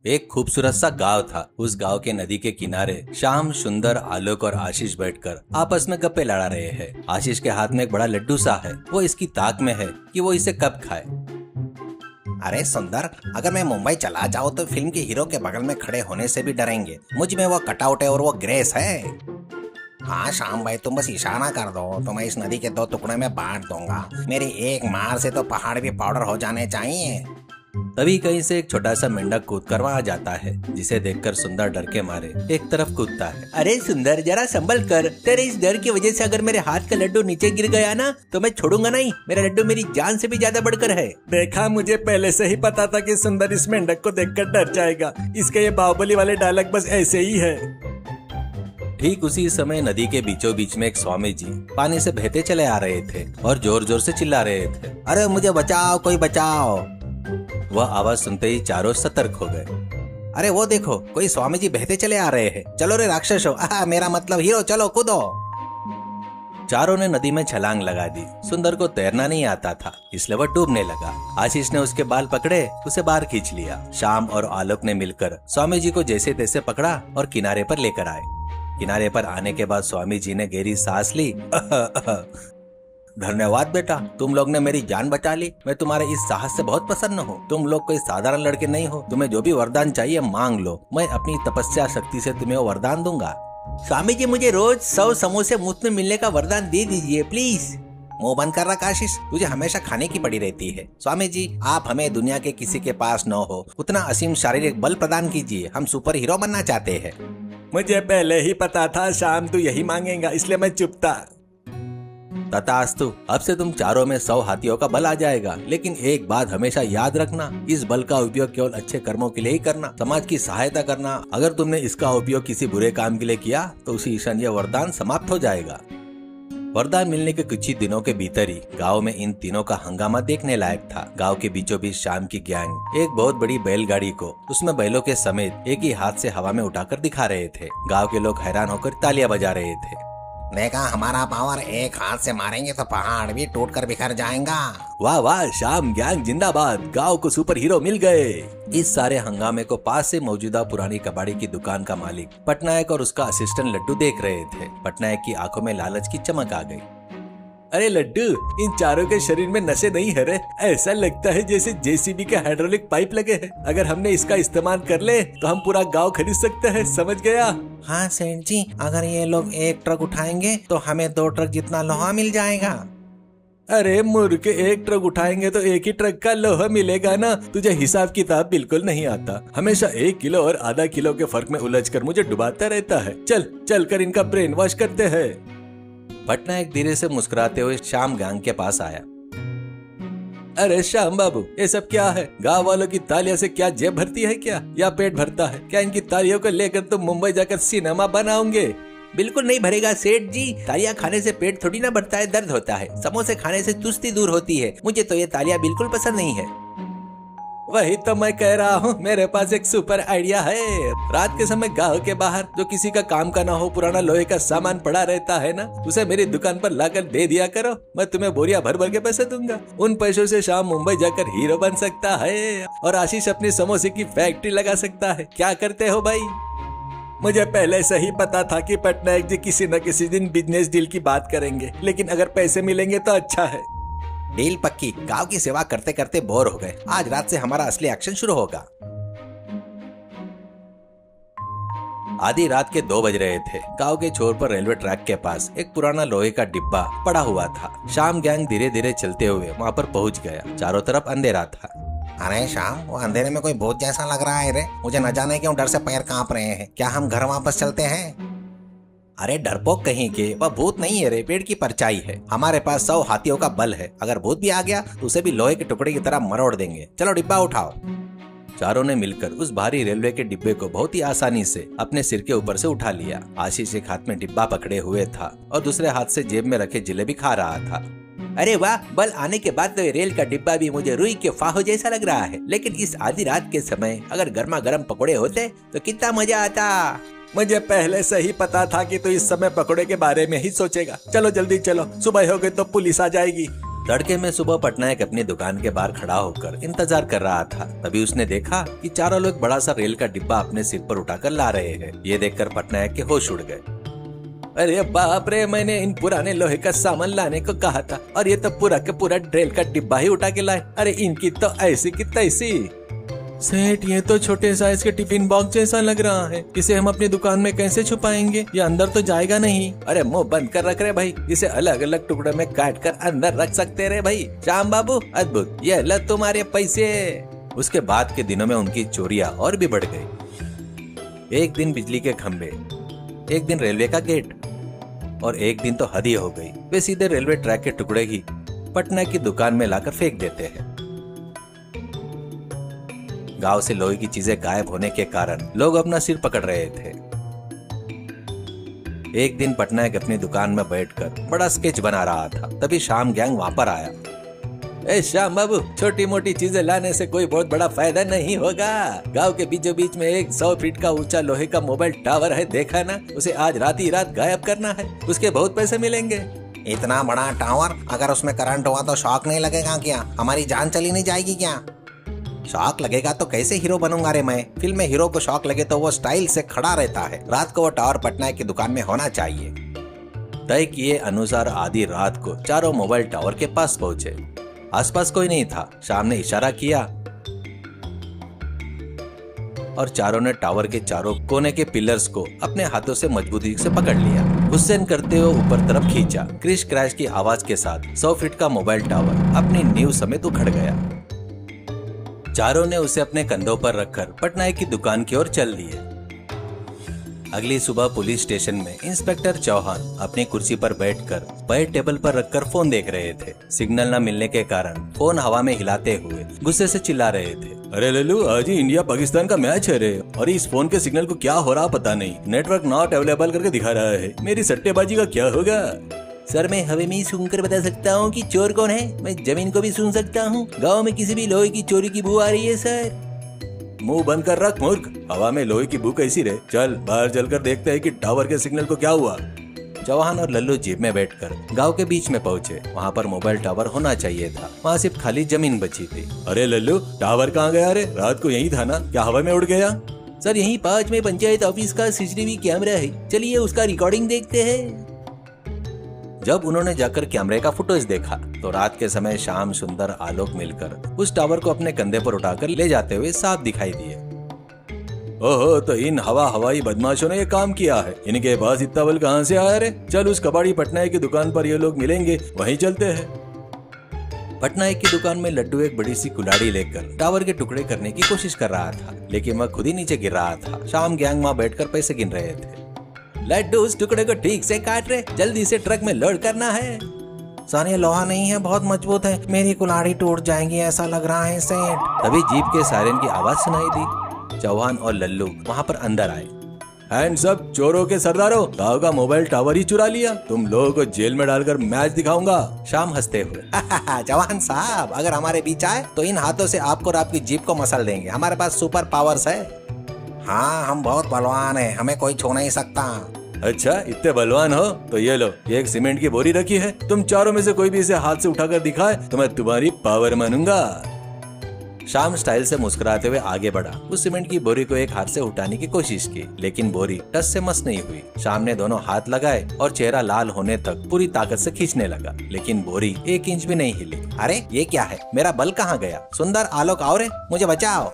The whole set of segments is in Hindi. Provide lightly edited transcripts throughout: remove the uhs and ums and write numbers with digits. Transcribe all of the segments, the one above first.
एक खूबसूरत सा गांव था। उस गांव के नदी के किनारे श्याम, सुंदर, आलोक और आशीष बैठकर आपस में गप्पे लड़ा रहे हैं। आशीष के हाथ में एक बड़ा लड्डू सा है। वो इसकी ताक में है कि वो इसे कब खाए। अरे सुंदर, अगर मैं मुंबई चला जाऊँ तो फिल्म के हीरो के बगल में खड़े होने से भी डरेंगे। मुझ में वो कटआउट है और वो ग्रेस है। हाँ श्याम भाई, तुम बस इशारा कर दो तो मैं इस नदी के दो टुकड़े में बांट दूंगा। मेरी एक मार से तो पहाड़ भी पाउडर हो जाने चाहिए। तभी कहीं से एक छोटा सा मेंढक कूद कर वहाँ जाता है, जिसे देखकर सुंदर डर के मारे एक तरफ कूदता है। अरे सुंदर, जरा संभल कर। तेरे इस डर की वजह से अगर मेरे हाथ का लड्डू नीचे गिर गया ना तो मैं छोड़ूंगा नहीं। मेरा लड्डू मेरी जान से भी ज्यादा बढ़कर है। देखा, मुझे पहले से ही पता था कि सुंदर इस मेंढक को देखकर डर जाएगा। इसके ये बाहुबली वाले डायलॉग बस ऐसे ही है। ठीक उसी समय नदी के बीचों बीच में एक स्वामी जी पानी से बहते चले आ रहे थे और जोर जोर से चिल्ला रहे थे, अरे मुझे बचाओ, कोई बचाओ। वह आवाज सुनते ही चारों सतर्क हो गए। अरे वो देखो, कोई स्वामी जी बहते चले आ रहे हैं। चलो रे राक्षसो, मेरा मतलब हीरो, चलो कूदो। चारों ने नदी में छलांग लगा दी। सुंदर को तैरना नहीं आता था, इसलिए वह डूबने लगा। आशीष ने उसके बाल पकड़े, उसे बाहर खींच लिया। श्याम और आलोक ने मिलकर स्वामी जी को जैसे तैसे पकड़ा और किनारे पर लेकर आए। किनारे पर आने के बाद स्वामी जी ने गहरी सांस ली। धन्यवाद बेटा, तुम लोग ने मेरी जान बचा ली। मैं तुम्हारे इस साहस से बहुत प्रसन्न हूँ। तुम लोग कोई साधारण लड़के नहीं हो। तुम्हें जो भी वरदान चाहिए मांग लो, मैं अपनी तपस्या शक्ति से तुम्हें वो वरदान दूंगा। स्वामी जी, मुझे रोज 100 समोसे मुफ्त में मिलने का वरदान दे दीजिए प्लीज। मुंह बंद कर रखा आशीष, तुझे हमेशा खाने की पड़ी रहती है। स्वामी जी, आप हमें दुनिया के किसी के पास न हो उतना असीम शारीरिक बल प्रदान कीजिए। हम सुपर हीरो बनना चाहते हैं। मुझे पहले ही पता था शाम तू यही मांगेगा, इसलिए मैं चुप था। तथास्तु, अब से तुम चारों में 100 हाथियों का बल आ जाएगा। लेकिन एक बात हमेशा याद रखना, इस बल का उपयोग केवल अच्छे कर्मों के लिए ही करना, समाज की सहायता करना। अगर तुमने इसका उपयोग किसी बुरे काम के लिए किया तो उसी क्षण यह वरदान समाप्त हो जाएगा। वरदान मिलने के कुछ ही दिनों के भीतर ही गांव में इन तीनों का हंगामा देखने लायक था। गांव के बीचों बीच शाम की गैंग एक बहुत बड़ी बैलगाड़ी को उसमें बैलों के समेत एक ही हाथ से हवा में उठाकर दिखा रहे थे। गांव के लोग हैरान होकर तालियां बजा रहे थे। देखा, हमारा पावर, एक हाथ से मारेंगे तो पहाड़ भी टूट कर बिखर जाएगा। वाह वाह, शाम गैंग जिंदाबाद, गांव को सुपर हीरो मिल गए। इस सारे हंगामे को पास से मौजूदा पुरानी कबाड़ी की दुकान का मालिक पटनायक और उसका असिस्टेंट लड्डू देख रहे थे। पटनायक की आंखों में लालच की चमक आ गई। अरे लड्डू, इन चारों के शरीर में नशे नहीं है रे। ऐसा लगता है जैसे जेसीबी के हाइड्रोलिक पाइप लगे हैं। अगर हमने इसका इस्तेमाल कर ले तो हम पूरा गांव खरीद सकते हैं, समझ गया? हाँ सेठ जी, अगर ये लोग एक ट्रक उठाएंगे तो हमें 2 ट्रक जितना लोहा मिल जाएगा। अरे मूर्ख, एक ट्रक उठाएंगे तो एक ही ट्रक का लोहा मिलेगा ना। तुझे हिसाब किताब बिल्कुल नहीं आता। हमेशा 1 किलो और आधा किलो के फर्क में उलझकर मुझे डुबाता रहता है। चल कर इनका ब्रेन वॉश करते हैं। पटनायक धीरे से मुस्कुराते हुए श्याम गैंग के पास आया। अरे श्याम बाबू, ये सब क्या है? गांव वालों की तालियों से क्या जेब भरती है क्या, या पेट भरता है? क्या इनकी तालियों को लेकर तुम मुंबई जाकर सिनेमा बनाओगे? बिल्कुल नहीं भरेगा सेठ जी। तालियां खाने से पेट थोड़ी ना भरता है, दर्द होता है। समोसे खाने से चुस्ती दूर होती है। मुझे तो ये तालियां बिल्कुल पसंद नहीं है। वही तो मैं कह रहा हूँ, मेरे पास एक सुपर आइडिया है। रात के समय गांव के बाहर जो किसी का काम का ना हो पुराना लोहे का सामान पड़ा रहता है ना, उसे मेरी दुकान पर लाकर दे दिया करो। मैं तुम्हें बोरिया भर भर के पैसे दूंगा। उन पैसों से शाम मुंबई जाकर हीरो बन सकता है और आशीष अपनी समोसे की फैक्ट्री लगा सकता है। क्या करते हो भाई? मुझे पहले से ही पता था कि पटनायक जी किसी न किसी दिन बिजनेस डील की बात करेंगे, लेकिन अगर पैसे मिलेंगे तो अच्छा है। डील पक्की। गांव की सेवा करते करते बोर हो गए। आज रात से हमारा असली एक्शन शुरू होगा। आधी रात के 2 बज रहे थे। गांव के छोर पर रेलवे ट्रैक के पास एक पुराना लोहे का डिब्बा पड़ा हुआ था। शाम गैंग धीरे धीरे चलते हुए वहां पर पहुंच गया। चारों तरफ अंधेरा था। अरे शाम, वो अंधेरे में कोई भूत जैसा लग रहा है रे। मुझे न जाने क्यों डर से पैर कांप रहे हैं। क्या हम घर वापस चलते हैं? अरे डरपोक कहीं के, वह भूत नहीं है रे, पेड़ की परछाई है। हमारे पास 100 हाथियों का बल है। अगर भूत भी आ गया तो उसे भी लोहे के टुकड़े की तरह मरोड़ देंगे। चलो डिब्बा उठाओ। चारों ने मिलकर उस भारी रेलवे के डिब्बे को बहुत ही आसानी से अपने सिर के ऊपर से उठा लिया। आशीष एक हाथ में डिब्बा पकड़े हुए था और दूसरे हाथ से जेब में रखे जलेबी खा रहा था। अरे वाह, बल आने के बाद तो रेल का डिब्बा भी मुझे रुई के फाहो जैसा लग रहा है। लेकिन इस आधी रात के समय अगर गर्मा गर्म पकोड़े होते तो कितना मजा आता। मुझे पहले से ही पता था कि तू इस समय पकोड़े के बारे में ही सोचेगा। चलो जल्दी चलो, सुबह हो गई तो पुलिस आ जाएगी। तड़के में सुबह पटनायक अपनी दुकान के बाहर खड़ा होकर इंतजार कर रहा था। तभी उसने देखा कि चारों लोग बड़ा सा रेल का डिब्बा अपने सिर पर उठाकर ला रहे हैं। ये देखकर पटनायक के होश उड़ गए। अरे बाप रे, मैंने इन पुराने लोहे का सामान लाने को कहा था और ये तो पूरा का पूरा रेल का डिब्बा ही उठा के लाए। अरे इनकी तो ऐसी की तैसी। सेठ, ये तो छोटे साइज के टिफिन बॉक्स जैसा लग रहा है। इसे हम अपनी दुकान में कैसे छुपाएंगे? ये अंदर तो जाएगा नहीं। अरे मुंह बंद कर रख रहे भाई, इसे अलग अलग टुकड़ों में काट कर अंदर रख सकते रहे भाई। श्याम बाबू अद्भुत, ये लो तुम्हारे पैसे। उसके बाद के दिनों में उनकी चोरियां और भी बढ़ गई। एक दिन बिजली के खंभे, एक दिन रेलवे का गेट और एक दिन तो हद ही हो गई। वे सीधे रेलवे ट्रैक के टुकड़े ही पटना की दुकान में लाकर फेंक देते हैं। गांव से लोहे की चीजें गायब होने के कारण लोग अपना सिर पकड़ रहे थे। एक दिन पटनायक अपनी दुकान में बैठकर बड़ा स्केच बना रहा था। तभी शाम गैंग वहां पर आया। ए श्याम बाबू, छोटी मोटी चीजें लाने से कोई बहुत बड़ा फायदा नहीं होगा। गांव के बीचों बीच में एक 100 फीट का ऊंचा लोहे का मोबाइल टावर है, देखा ना? उसे आज रात ही रात गायब करना है, उसके बहुत पैसे मिलेंगे। इतना बड़ा टावर, अगर उसमें करंट हुआ तो शॉक नहीं लगेगा क्या? हमारी जान चली नहीं जाएगी क्या? शॉक लगेगा तो कैसे हीरो बनूंगा रे मैं? फिल्म में हीरो को शॉक लगे तो वो स्टाइल से खड़ा रहता है। रात को वो टावर पटनायक की दुकान में होना चाहिए। तय किए अनुसार आधी रात को चारों मोबाइल टावर के पास पहुंचे। आसपास कोई नहीं था। शाम ने इशारा किया और चारों ने टावर के चारों कोने के पिलर्स को अपने हाथों से मजबूती से पकड़ लिया। हुसैन करते हुए ऊपर तरफ खींचा। क्रिश क्रैश की आवाज के साथ 100 फीट का मोबाइल टावर अपनी नींव समेत उखड़ गया। चारों ने उसे अपने कंधों पर रखकर पटनायक की दुकान की ओर चल दिए। अगली सुबह पुलिस स्टेशन में इंस्पेक्टर चौहान अपनी कुर्सी पर बैठकर पैर टेबल पर रखकर फोन देख रहे थे। सिग्नल न मिलने के कारण फोन हवा में हिलाते हुए गुस्से से चिल्ला रहे थे। अरे लल्लू, आज ही इंडिया पाकिस्तान का मैच है रे, और इस फोन के सिग्नल को क्या हो रहा पता नहीं। नेटवर्क नॉट अवेलेबल करके दिखा रहा है। मेरी सट्टेबाजी का क्या होगा? सर, मैं हवे में ही सुनकर बता सकता हूँ कि चोर कौन है। मैं जमीन को भी सुन सकता हूँ। गांव में किसी भी लोहे की चोरी की बू आ रही है सर। मुंह बंद कर रख मूर्ख। हवा में लोहे की बू कैसी रे? चल बाहर चलकर देखते हैं कि टावर के सिग्नल को क्या हुआ। चौहान और लल्लू जीप में बैठकर गांव के बीच में पहुंचे। वहां पर मोबाइल टावर होना चाहिए था। वहां सिर्फ खाली जमीन बची थी। अरे लल्लू, टावर कहाँ गया रे? रात को यही था ना? क्या हवा में उड़ गया? सर, यही 5 में पंचायत ऑफिस का सीसीटीवी कैमरा है। चलिए उसका रिकॉर्डिंग देखते हैं। जब उन्होंने जाकर कैमरे का फुटेज देखा तो रात के समय श्याम सुंदर आलोक मिलकर उस टावर को अपने कंधे पर उठाकर ले जाते हुए साफ दिखाई दिए। ओहो, तो इन हवाई बदमाशों ने ये काम किया है। इनके पास इतना बल कहाँ से आया रे? चल उस कबाड़ी पटनायक की दुकान पर ये लोग मिलेंगे, वहीं चलते हैं। पटनायक की दुकान में लड्डू एक बड़ी सी कुल्हाड़ी लेकर टावर के टुकड़े करने की कोशिश कर रहा था, लेकिन वह खुद ही नीचे गिर रहा था। श्याम गैंग वहां बैठकर पैसे गिन रहे थे। लड्डू, उस टुकड़े को ठीक से काट रहे, जल्दी से ट्रक में लोड करना है। सर, ये लोहा नहीं है, बहुत मजबूत है। मेरी कुल्हाड़ी टूट जाएगी ऐसा लग रहा है सेठ। तभी जीप के सायरन की आवाज सुनाई दी। चौहान और लल्लू वहां पर अंदर आए। हैंड्स अप चोरों के सरदारों, गांव का मोबाइल टावर ही चुरा लिया। तुम लोगों को जेल में डालकर मैच दिखाऊंगा। शाम हंसते हुए, जवान साहब, अगर हमारे बीच आए तो इन हाथों से आपको और आपकी जीप को मसल देंगे। हमारे पास सुपर पावर्स है। हाँ, हम बहुत बलवान हैं, हमें कोई छू नहीं सकता। अच्छा, इतने बलवान हो तो ये लो, ये एक सीमेंट की बोरी रखी है। तुम चारों में से कोई भी इसे हाथ से उठाकर दिखाए तो मैं तुम्हारी पावर मानूंगा। शाम स्टाइल से मुस्कुराते हुए आगे बढ़ा। उस सीमेंट की बोरी को एक हाथ से उठाने की कोशिश की, लेकिन बोरी टस से मस नहीं हुई। शाम ने दोनों हाथ लगाए और चेहरा लाल होने तक पूरी ताकत से खींचने लगा, लेकिन बोरी 1 इंच भी नहीं हिली। अरे ये क्या है? मेरा बल कहाँ गया? सुंदर, आलोक, आओ रे, मुझे बचाओ।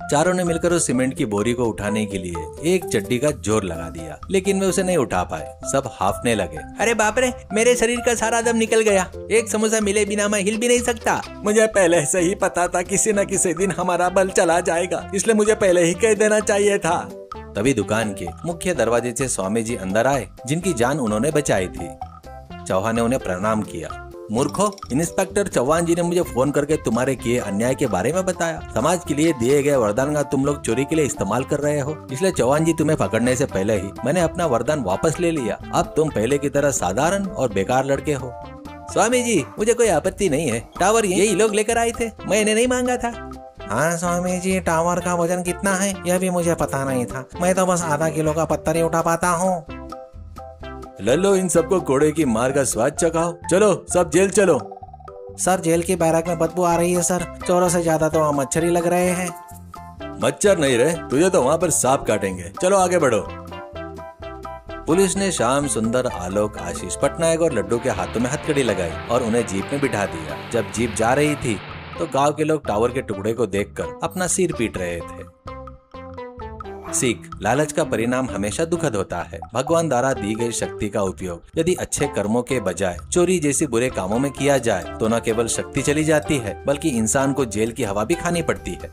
चारों ने मिलकर उस सीमेंट की बोरी को उठाने के लिए एक चड्डी का जोर लगा दिया, लेकिन वे उसे नहीं उठा पाए। सब हाफने लगे। अरे बाप रे, मेरे शरीर का सारा दम निकल गया। एक समोसा मिले बिना मैं हिल भी नहीं सकता। मुझे पहले से ही पता था किसी न किसी दिन हमारा बल चला जाएगा, इसलिए मुझे पहले ही कह देना चाहिए था। तभी दुकान के मुख्य दरवाजे से स्वामी जी अंदर आए, जिनकी जान उन्होंने बचाई थी। चौहान ने उन्हें प्रणाम किया। मूर्खो, इंस्पेक्टर चौहान जी ने मुझे फोन करके तुम्हारे किए अन्याय के बारे में बताया। समाज के लिए दिए गए वरदान का तुम लोग चोरी के लिए इस्तेमाल कर रहे हो, इसलिए चौहान जी तुम्हें पकड़ने से पहले ही मैंने अपना वरदान वापस ले लिया। अब तुम पहले की तरह साधारण और बेकार लड़के हो। स्वामी जी, मुझे कोई आपत्ति नहीं है। टावर यही लोग लेकर आए थे, मैंने नहीं मांगा था। हाँ स्वामी जी, टावर का वजन कितना है यह भी मुझे पता नहीं था। मैं तो बस आधा किलो का पत्थर ही उठा पाता हूँ। लल्लो, इन सबको कोड़े की मार का स्वाद चखाओ। चलो सब जेल चलो। सर जेल की बैरक में बदबू आ रही है सर। चोरों से ज्यादा तो वहाँ मच्छर ही लग रहे हैं। मच्छर नहीं रहे, तुझे तो वहाँ पर सांप काटेंगे। चलो आगे बढ़ो। पुलिस ने श्याम सुंदर, आलोक, आशीष पटनायक और लड्डू के हाथों में हथकड़ी लगाई और उन्हें जीप में बिठा दिया। जब जीप जा रही थी तो गांव के लोग टावर के टुकड़े को देखकर अपना सिर पीट रहे थे। सीख, लालच का परिणाम हमेशा दुखद होता है। भगवान द्वारा दी गई शक्ति का उपयोग यदि अच्छे कर्मों के बजाय चोरी जैसे बुरे कामों में किया जाए तो न केवल शक्ति चली जाती है बल्कि इंसान को जेल की हवा भी खानी पड़ती है।